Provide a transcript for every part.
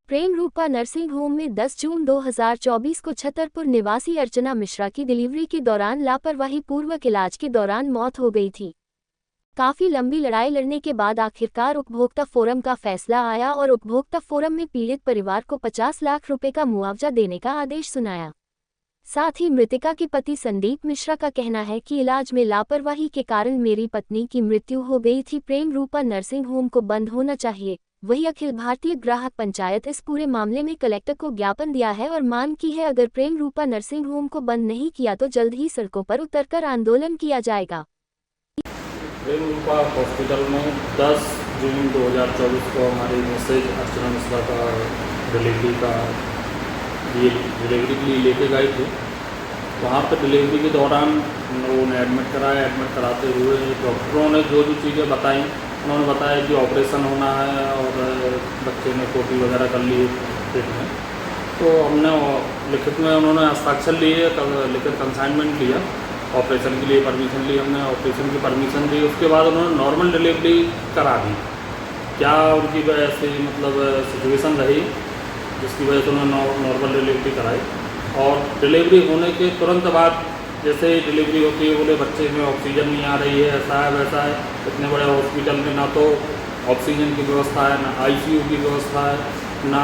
प्रेम रूपा nursing home में 10 जून 2024 को छतरपुर निवासी अर्चना मिश्रा की डिलीवरी के दौरान लापरवाही पूर्वक इलाज के दौरान मौत हो गई थी। काफी लंबी लड़ाई लड़ने के बाद आखिरकार उपभोक्ता फोरम का फैसला आया और उपभोक्ता फोरम में पीड़ित परिवार को 50 लाख रुपए का मुआवजा देने का आदेश सुनाया। साथ ही मृतका के पति संदीप मिश्रा का कहना है कि इलाज में लापरवाही के कारण मेरी पत्नी की मृत्यु हो गई थी। प्रेम रूपा नर्सिंग होम को बंद होना चाहिए। वही अखिल भारतीय ग्राहक पंचायत इस पूरे मामले में कलेक्टर को ज्ञापन दिया है और मांग की है अगर प्रेम रूपा नर्सिंग होम को बंद नहीं किया तो जल्द ही सड़कों पर उतरकर आंदोलन किया जाएगा। प्रेम रूपा हॉस्पिटल में 10 जून 2024 को हमारी मैसेज अर्चना मिश्रा का डिलीवरी के लिए लेके गए थे। वहाँ पर डिलीवरी के दौरान उन्होंने एडमिट कराया। एडमिट कराते हुए डॉक्टरों ने जो चीज़ें बताई, उन्होंने बताया कि ऑपरेशन होना है और बच्चे ने पोटी वगैरह कर ली पेट में। तो हमने लिखित में उन्होंने हस्ताक्षर लिए, लिखित कंसाइनमेंट लिया, ऑपरेशन के लिए परमिशन ली। हमने ऑपरेशन की परमिशन दी। उसके बाद उन्होंने नॉर्मल डिलीवरी करा दी। क्या उनकी वजह से सिचुएशन रही जिसकी वजह से उन्होंने नॉर्मल डिलीवरी कराई। और डिलीवरी होने के तुरंत बाद जैसे ही डिलीवरी होती है बोले बच्चे में ऑक्सीजन नहीं आ रही है, ऐसा है वैसा है। इतने बड़े हॉस्पिटल में ना तो ऑक्सीजन की व्यवस्था है, ना आईसीयू की व्यवस्था है, ना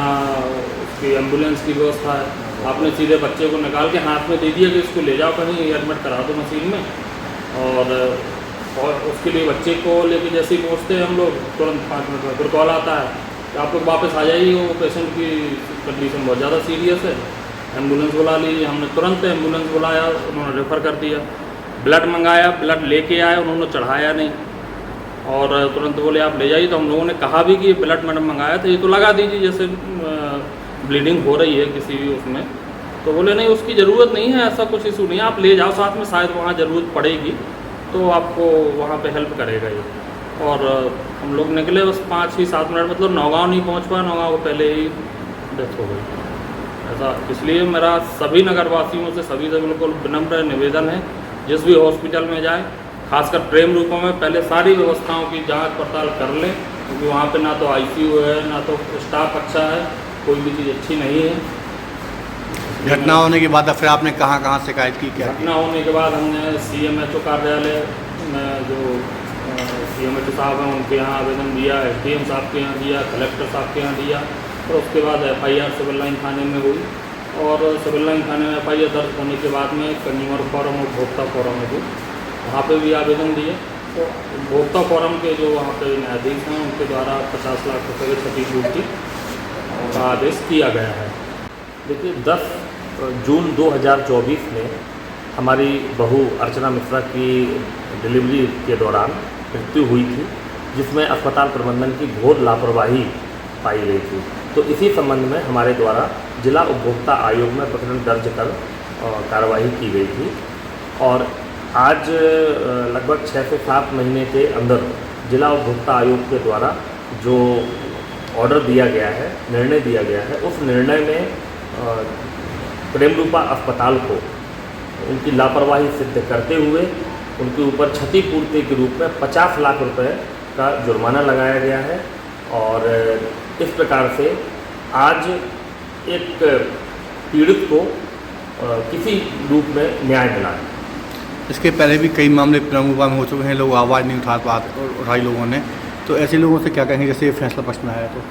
उसकी एम्बुलेंस की व्यवस्था है। आपने सीधे बच्चे को निकाल के हाथ में दे दिया कि इसको ले जाओ कहीं एडमिट करा दो मशीन में। और उसके लिए बच्चे को लेके जैसे ही पहुँचते हैं हम लोग, तुरंत 5 मिनट में फिर कॉल आता है कि आप लोग वापस आ जाइए, वो पेशेंट की कंडीशन बहुत ज़्यादा सीरियस है, एम्बुलेंस बुला लीजिए। हमने तुरंत एम्बुलेंस बुलाया, उन्होंने रेफ़र कर दिया। ब्लड मंगाया, ब्लड लेके आए, उन्होंने चढ़ाया नहीं और तुरंत बोले आप ले जाइए। तो हम लोगों ने कहा भी कि ब्लड मैडम मंगाया था, ये तो लगा दीजिए जैसे ब्लीडिंग हो रही है किसी भी उसमें। तो बोले नहीं उसकी ज़रूरत नहीं है, ऐसा कुछ इशू नहीं है, आप ले जाओ साथ में, शायद वहाँ ज़रूरत पड़ेगी तो आपको वहाँ पे हेल्प करेगा ये। और हम लोग निकले बस 5 ही 7 मिनट, मतलब नौगांव नहीं पहुँच पाया, नौगांव को पहले ही डेथ हो गई। ऐसा इसलिए मेरा सभी नगरवासियों से, सभी से बिल्कुल विनम्र निवेदन है, जिस भी हॉस्पिटल में जाए, खासकर प्रेम रूपा में पहले सारी व्यवस्थाओं की जांच पड़ताल कर लें, क्योंकि वहाँ पे ना तो आईसीयू है, ना तो स्टाफ अच्छा है, कोई भी चीज़ अच्छी नहीं है। घटना होने के बाद फिर आपने कहाँ शिकायत की? क्या घटना होने के बाद हमने CMHO कार्यालय में जो CMHO साहब हैं उनके यहाँ आवेदन दिया, SDM साहब के यहाँ दिया, कलेक्टर साहब के यहाँ दिया। और उसके बाद FIR सिविल लाइन थाने में हुई और सिविल लाइन थाने में FIR दर्ज होने के बाद में कंज्यूमर फोरम और उपभोक्ता फोरम है जो वहाँ पे भी आवेदन दिए। तो उपभोक्ता फोरम के जो वहाँ पे न्यायाधीश हैं उनके द्वारा 50 लाख रुपये की क्षतिपूर्ति का आदेश किया गया है। देखिए 10 जून 2024 में हमारी बहू अर्चना मिश्रा की डिलीवरी के दौरान मृत्यु हुई थी, जिसमें अस्पताल प्रबंधन की घोर लापरवाही पाई गई थी। तो इसी संबंध में हमारे द्वारा जिला उपभोक्ता आयोग में प्रकरण दर्ज कर कार्रवाई की गई थी। और आज लगभग 6 से 7 महीने के अंदर जिला उपभोक्ता आयोग के द्वारा जो ऑर्डर दिया गया है, निर्णय दिया गया है, उस निर्णय में प्रेम रूपा अस्पताल को उनकी लापरवाही सिद्ध करते हुए उनके ऊपर क्षतिपूर्ति के रूप में 50 लाख रुपए का जुर्माना लगाया गया है। और इस प्रकार से आज एक पीड़ित को किसी रूप में न्याय मिला है। इसके पहले भी कई मामले प्रेम रूपा में हो चुके हैं, लोग आवाज़ नहीं उठाई लोगों ने, तो ऐसे लोगों से क्या कहेंगे जैसे ये फैसला पक्ष में आया? तो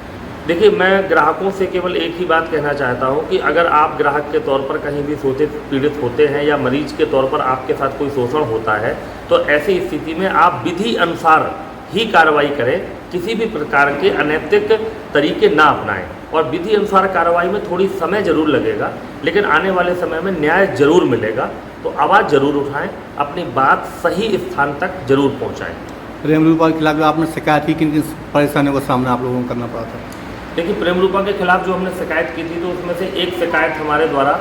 देखिए मैं ग्राहकों से केवल एक ही बात कहना चाहता हूं कि अगर आप ग्राहक के तौर पर कहीं भी शोषित पीड़ित होते हैं या मरीज के तौर पर आपके साथ कोई शोषण होता है, तो ऐसी स्थिति में आप विधि अनुसार ही कार्रवाई करें, किसी भी प्रकार के अनैतिक तरीके ना अपनाएं। और विधि अनुसार कार्रवाई में थोड़ी समय जरूर लगेगा, लेकिन आने वाले समय में न्याय जरूर मिलेगा। तो आवाज़ जरूर उठाएं, अपनी बात सही स्थान तक जरूर पहुँचाएँ। प्रेम रूपा के खिलाफ आपने शिकायत की, किन किन परेशानियों का सामना आप लोगों को करना पड़ा था? देखिए प्रेम रूपा के खिलाफ जो हमने शिकायत की थी, तो उसमें से एक शिकायत हमारे द्वारा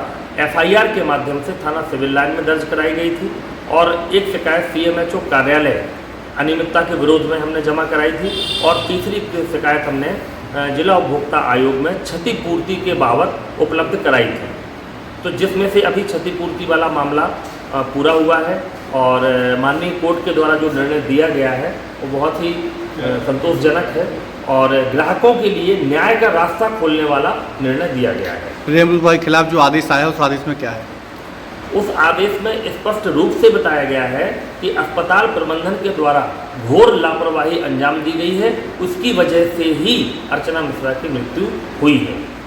FIR के माध्यम से थाना सिविल लाइन में दर्ज कराई गई थी और एक शिकायत CMHO कार्यालय अनियमितता के विरोध में हमने जमा कराई थी। और तीसरी शिकायत हमने जिला उपभोक्ता आयोग में क्षतिपूर्ति के बाबत उपलब्ध कराई थी। तो जिसमें से अभी क्षतिपूर्ति वाला मामला पूरा हुआ है और माननीय कोर्ट के द्वारा जो निर्णय दिया गया है वो बहुत ही संतोषजनक है और ग्राहकों के लिए न्याय का रास्ता खोलने वाला निर्णय दिया गया है। प्रेमरूपा के खिलाफ जो आदेश आया है उस आदेश में क्या है? उस आदेश में स्पष्ट रूप से बताया गया है कि अस्पताल प्रबंधन के द्वारा घोर लापरवाही अंजाम दी गई है, उसकी वजह से ही अर्चना मिश्रा की मृत्यु हुई है।